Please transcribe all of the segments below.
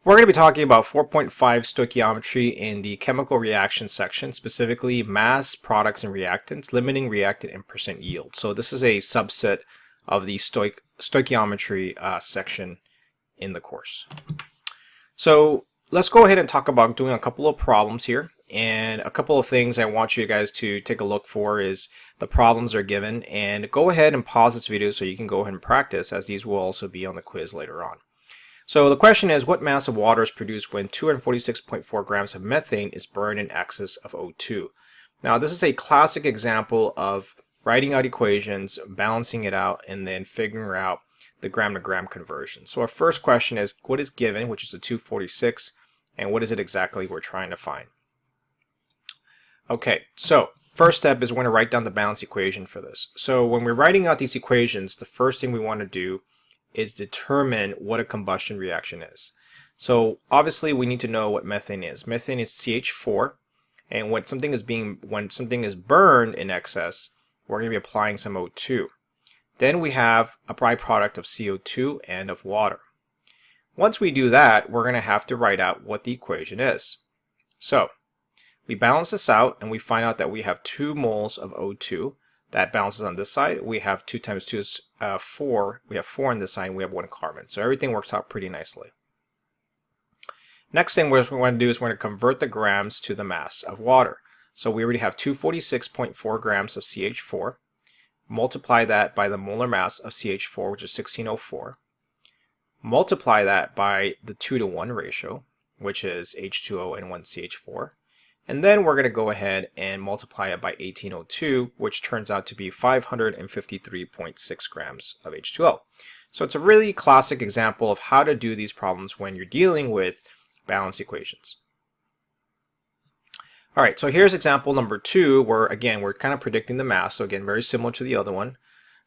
We're going to be talking about 4.5 stoichiometry in the chemical reaction section, specifically mass, products, and reactants, limiting reactant and percent yield. So this is a subset of the stoichiometry section in the course. So let's go ahead and talk about doing a couple of problems here. And a couple of things I want you guys to take a look for is the problems are given. And go ahead and pause this video so you can go ahead and practice, as these will also be on the quiz later on. So the question is, what mass of water is produced when 246.4 grams of methane is burned in excess of O2? Now this is a classic example of writing out equations, balancing it out, and then figuring out the gram to gram conversion. So our first question is, what is given, which is the 246, and what is it exactly we're trying to find? Okay, so first step is we're going to write down the balance equation for this. So when we're writing out these equations, the first thing we want to do is determine what a combustion reaction is. So obviously we need to know what methane is. Methane is CH4, and when something is burned in excess, we're going to be applying some O2. Then we have a byproduct of CO2 and of water. Once we do that, we're going to have to write out what the equation is. So we balance this out and we find out that we have 2 moles of O2. That balances on this side. We have 2 times 2 is 4. We have 4 on this side, and we have 1 carbon. So everything works out pretty nicely. Next thing we're going to do is we're going to convert the grams to the mass of water. So we already have 246.4 grams of CH4. Multiply that by the molar mass of CH4, which is 1604. Multiply that by the 2-to-1 ratio, which is H2O and 1CH4. And then we're going to go ahead and multiply it by 1802, which turns out to be 553.6 grams of H2O. So it's a really classic example of how to do these problems when you're dealing with balance equations. All right, so here's example number 2, where again, we're kind of predicting the mass. So again, very similar to the other one.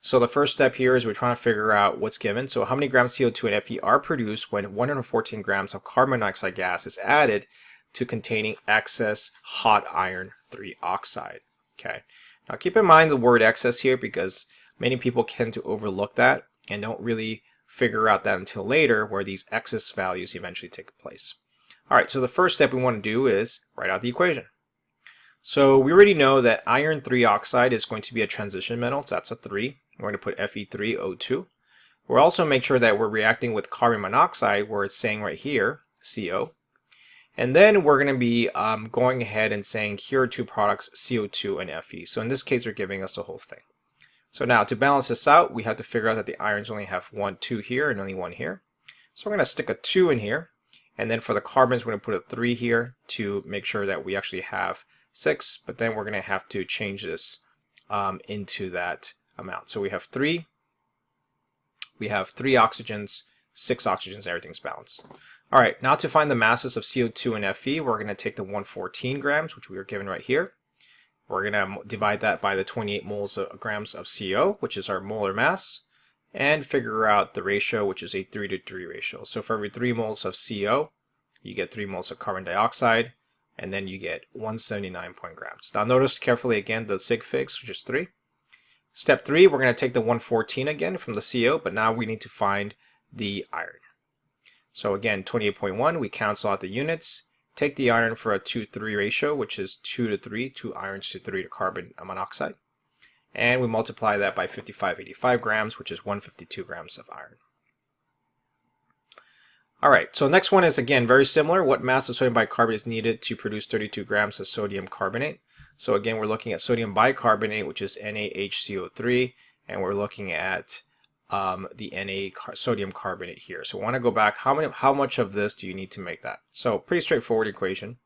So the first step here is we're trying to figure out what's given. So how many grams CO2 and Fe are produced when 114 grams of carbon monoxide gas is added to containing excess hot iron 3 oxide. Okay. Now keep in mind the word excess here, because many people tend to overlook that and don't really figure out that until later, where these excess values eventually take place. All right, so the first step we want to do is write out the equation. So we already know that iron 3 oxide is going to be a transition metal, so that's a 3. We're going to put Fe3O2. We'll also make sure that we're reacting with carbon monoxide, where it's saying right here, CO. And then we're going to be going ahead and saying here are 2 products, CO2 and Fe. So in this case, they're giving us the whole thing. So now to balance this out, we have to figure out that the irons only have 2 here and only 1 here. So we're going to stick a 2 in here. And then for the carbons, we're going to put a 3 here to make sure that we actually have 6. But then we're going to have to change this into that amount. So we have 3. We have 3 oxygens, 6 oxygens, everything's balanced. All right, now to find the masses of CO2 and Fe, we're going to take the 114 grams, which we are given right here. We're going to divide that by the 28 grams of CO, which is our molar mass, and figure out the ratio, which is a 3-to-3 ratio. So for every 3 moles of CO, you get 3 moles of carbon dioxide, and then you get 179 grams. Now notice carefully again the sig figs, which is 3. Step 3, we're going to take the 114 again from the CO, but now we need to find the iron. So again, 28.1, we cancel out the units, take the iron for a 2-to-3 ratio, which is 2-to-3, 2 irons to 3 to carbon monoxide. And we multiply that by 5585 grams, which is 152 grams of iron. All right, so next one is again very similar. What mass of sodium bicarbonate is needed to produce 32 grams of sodium carbonate? So again, we're looking at sodium bicarbonate, which is NaHCO3, and we're looking at the sodium carbonate here. So we want to go back, how much of this do you need to make that? So pretty straightforward equation.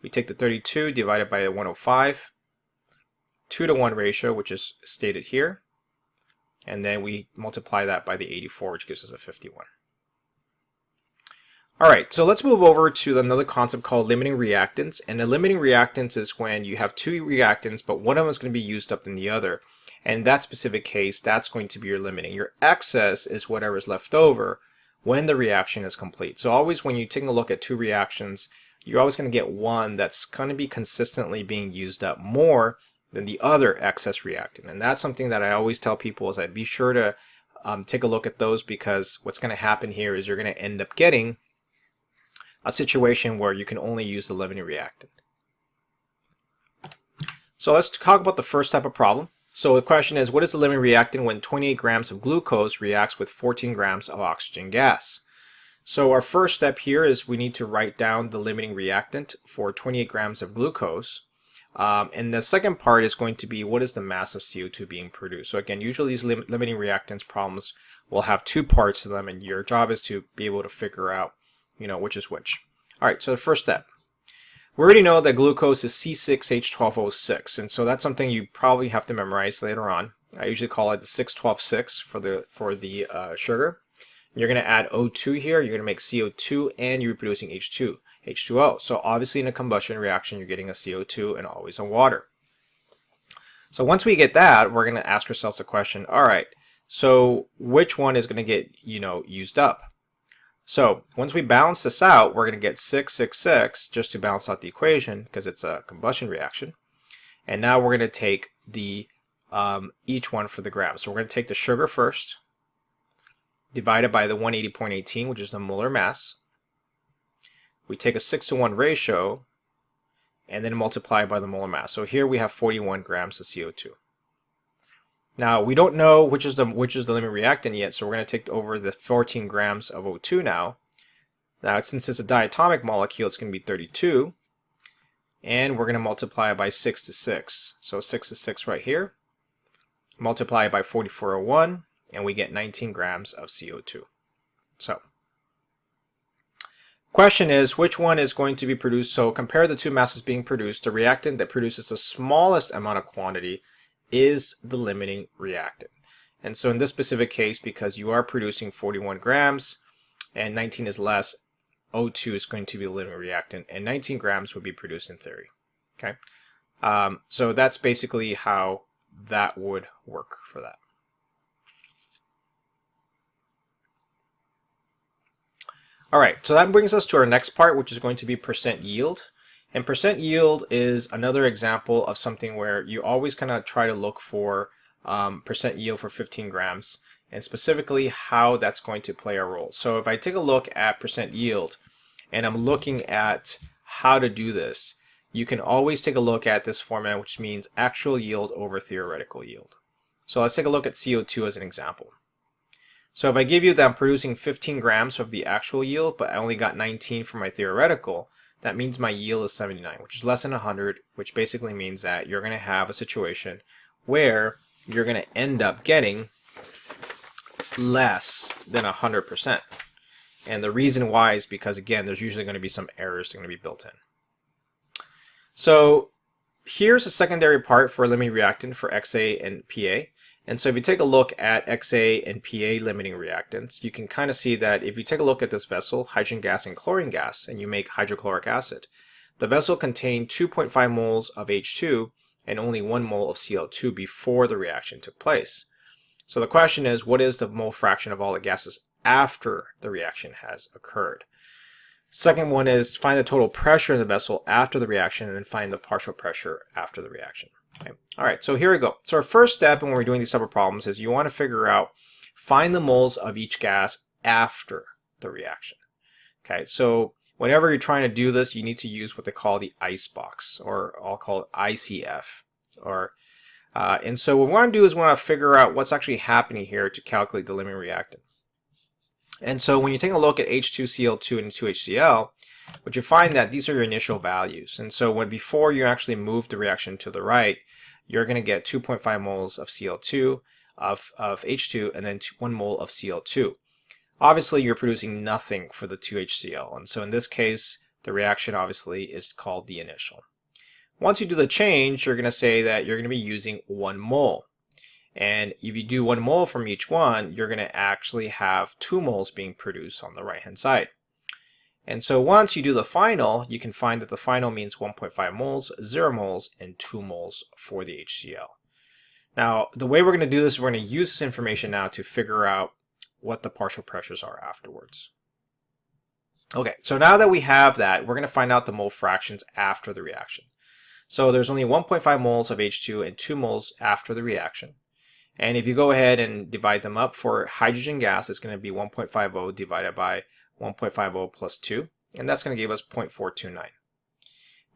We take the 32 divided by 105, 2-to-1 ratio, which is stated here, and then we multiply that by the 84, which gives us a 51. All right, so let's move over to another concept called limiting reactants. And the limiting reactants is when you have 2 reactants, but one of them is going to be used up than the other. And in that specific case, that's going to be your limiting. Your excess is whatever is left over when the reaction is complete. So always when you take a look at 2 reactions, you're always going to get one that's going to be consistently being used up more than the other excess reactant. And that's something that I always tell people, is that be sure to take a look at those, because what's going to happen here is you're going to end up getting a situation where you can only use the limiting reactant. So let's talk about the first type of problem. So the question is, what is the limiting reactant when 28 grams of glucose reacts with 14 grams of oxygen gas? So our first step here is we need to write down the limiting reactant for 28 grams of glucose. And the second part is going to be, what is the mass of CO2 being produced? So again, usually these limiting reactants problems will have two parts to them, and your job is to be able to figure out, which is which. All right, so the first step. We already know that glucose is C6H12O6, and so that's something you probably have to memorize later on. I usually call it the 6-12-6 for the sugar. You're going to add O2 here, you're going to make CO2, and you're producing H2O. So obviously in a combustion reaction, you're getting a CO2 and always a water. So once we get that, we're going to ask ourselves the question, all right, so which one is going to get, used up? So once we balance this out, we're going to get 6, 6, 6 just to balance out the equation because it's a combustion reaction. And now we're going to take the each one for the grams. So we're going to take the sugar first, divided by the 180.18, which is the molar mass. We take a 6-to-1 ratio and then multiply by the molar mass. So here we have 41 grams of CO2. Now we don't know which is the limiting reactant yet, so we're going to take over the 14 grams of O2 now. Now since it's a diatomic molecule, it's going to be 32, and we're going to multiply it by 6 to 6. So 6 to 6 right here. Multiply it by 4401, and we get 19 grams of CO2. So question is, which one is going to be produced? So compare the two masses being produced. The reactant that produces the smallest amount of quantity is the limiting reactant. And so in this specific case, because you are producing 41 grams and 19 is less, O2 is going to be the limiting reactant, and 19 grams would be produced in theory. Okay, so that's basically how that would work for that. All right, so that brings us to our next part, which is going to be percent yield. And percent yield is another example of something where you always kind of try to look for percent yield for 15 grams, and specifically how that's going to play a role. So if I take a look at percent yield, and I'm looking at how to do this, you can always take a look at this format, which means actual yield over theoretical yield. So let's take a look at CO2 as an example. So if I give you that I'm producing 15 grams of the actual yield, but I only got 19 for my theoretical, that means my yield is 79, which is less than 100, which basically means that you're going to have a situation where you're going to end up getting less than 100%. And the reason why is because, again, there's usually going to be some errors that are going to be built in. So here's a secondary part for a limiting reactant for XA and PA. And so if you take a look at XA and PA limiting reactants, you can kind of see that if you take a look at this vessel, hydrogen gas and chlorine gas, and you make hydrochloric acid, the vessel contained 2.5 moles of H2 and only 1 mole of Cl2 before the reaction took place. So the question is, what is the mole fraction of all the gases after the reaction has occurred? Second one is find the total pressure in the vessel after the reaction, and then find the partial pressure after the reaction. Okay. All right, so here we go. So our first step when we're doing these type of problems is you want to figure out, find the moles of each gas after the reaction. Okay, so whenever you're trying to do this, you need to use what they call the ice box, or I'll call it ICF. And so what we want to do is we want to figure out what's actually happening here to calculate the limiting reactant. And so when you take a look at H2Cl2 and 2HCl, what you find that these are your initial values. And so when before you actually move the reaction to the right, you're going to get 2.5 moles of Cl2 of H2 and then 1 mole of Cl2. Obviously, you're producing nothing for the 2HCl. And so in this case, the reaction obviously is called the initial. Once you do the change, you're going to say that you're going to be using 1 mole. And if you do 1 mole from each one, you're going to actually have 2 moles being produced on the right-hand side. And so once you do the final, you can find that the final means 1.5 moles, 0 moles, and 2 moles for the HCl. Now, the way we're going to do this, we're going to use this information now to figure out what the partial pressures are afterwards. Okay, so now that we have that, we're going to find out the mole fractions after the reaction. So there's only 1.5 moles of H2 and 2 moles after the reaction. And if you go ahead and divide them up for hydrogen gas, it's going to be 1.50 divided by 1.50 plus 2. and that's going to give us 0.429.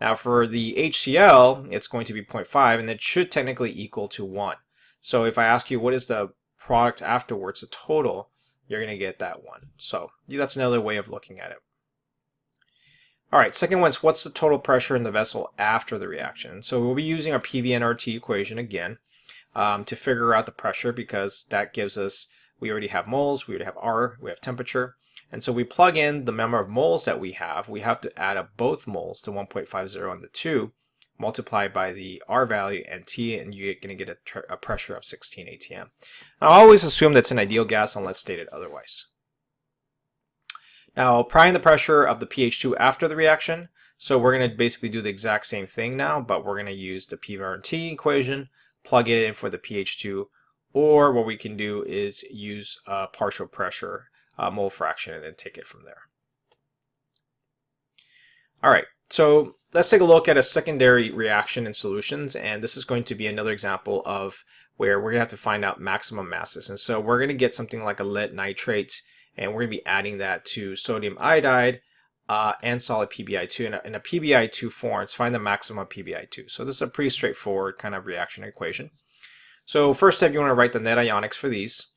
Now for the HCl, it's going to be 0.5, and it should technically equal to 1. So if I ask you what is the product afterwards, the total, you're going to get that 1. So that's another way of looking at it. All right, second one is what's the total pressure in the vessel after the reaction? So we'll be using our PV/nRT equation again to figure out the pressure, because that gives us, we already have moles, we already have R, we have temperature. And so we plug in the number of moles that we have to add up both moles to 1.50 and the 2, multiplied by the R value and T, and you're going to get a pressure of 16 atm. Now, I always assume that's an ideal gas unless stated otherwise. Now, applying the pressure of the pH2 after the reaction, so we're going to basically do the exact same thing now, but we're going to use the PV/nRT equation, plug it in for the pH2, or what we can do is use partial pressure mole fraction and then take it from there. All right, so let's take a look at a secondary reaction in solutions, and this is going to be another example of where we're going to have to find out maximum masses. And so we're going to get something like a lead nitrate, and we're going to be adding that to sodium iodide and solid PbI2. In a PbI2 form, find the maximum PbI2. So this is a pretty straightforward kind of reaction equation. So first step, you want to write the net ionics for these.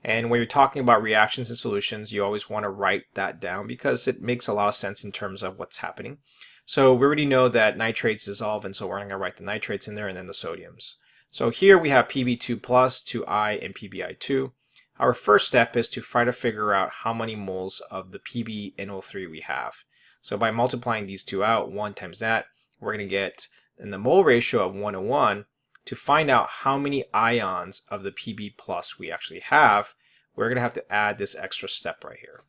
And when you're talking about reactions and solutions, you always want to write that down because it makes a lot of sense in terms of what's happening. So we already know that nitrates dissolve, and so we're going to write the nitrates in there and then the sodiums. So here we have Pb2 plus, 2I, and PbI2. Our first step is to try to figure out how many moles of the PbNO3 we have. So by multiplying these two out, 1 times that, we're going to get in the mole ratio of 1:1. To find out how many ions of the Pb plus we actually have, we're going to have to add this extra step right here.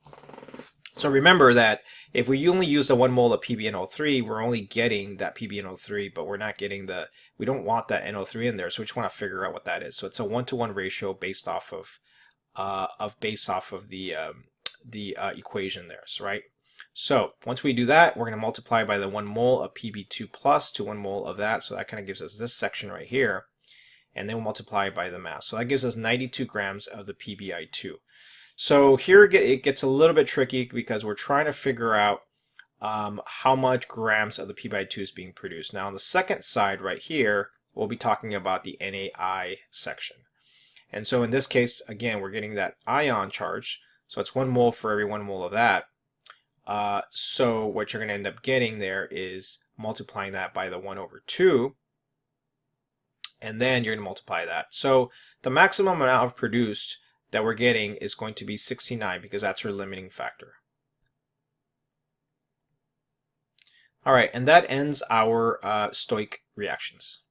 So remember that if we only use the 1 mole of PbNO3, we're only getting that PbNO3, but we're not getting we don't want that NO3 in there, so we just want to figure out what that is. So it's a 1-to-1 ratio based off of the equation there, so right? So once we do that, we're going to multiply by the 1 mole of Pb2 plus to 1 mole of that. So that kind of gives us this section right here. And then we'll multiply by the mass. So that gives us 92 grams of the PbI2. So here it gets a little bit tricky because we're trying to figure out how much grams of the PbI2 is being produced. Now on the second side right here, we'll be talking about the NaI section. And so in this case, again, we're getting that ion charge. So it's 1 mole for every 1 mole of that. So what you're going to end up getting there is multiplying that by the 1/2, and then you're going to multiply that. So the maximum amount of produced that we're getting is going to be 69 because that's our limiting factor. All right, and that ends our stoic reactions.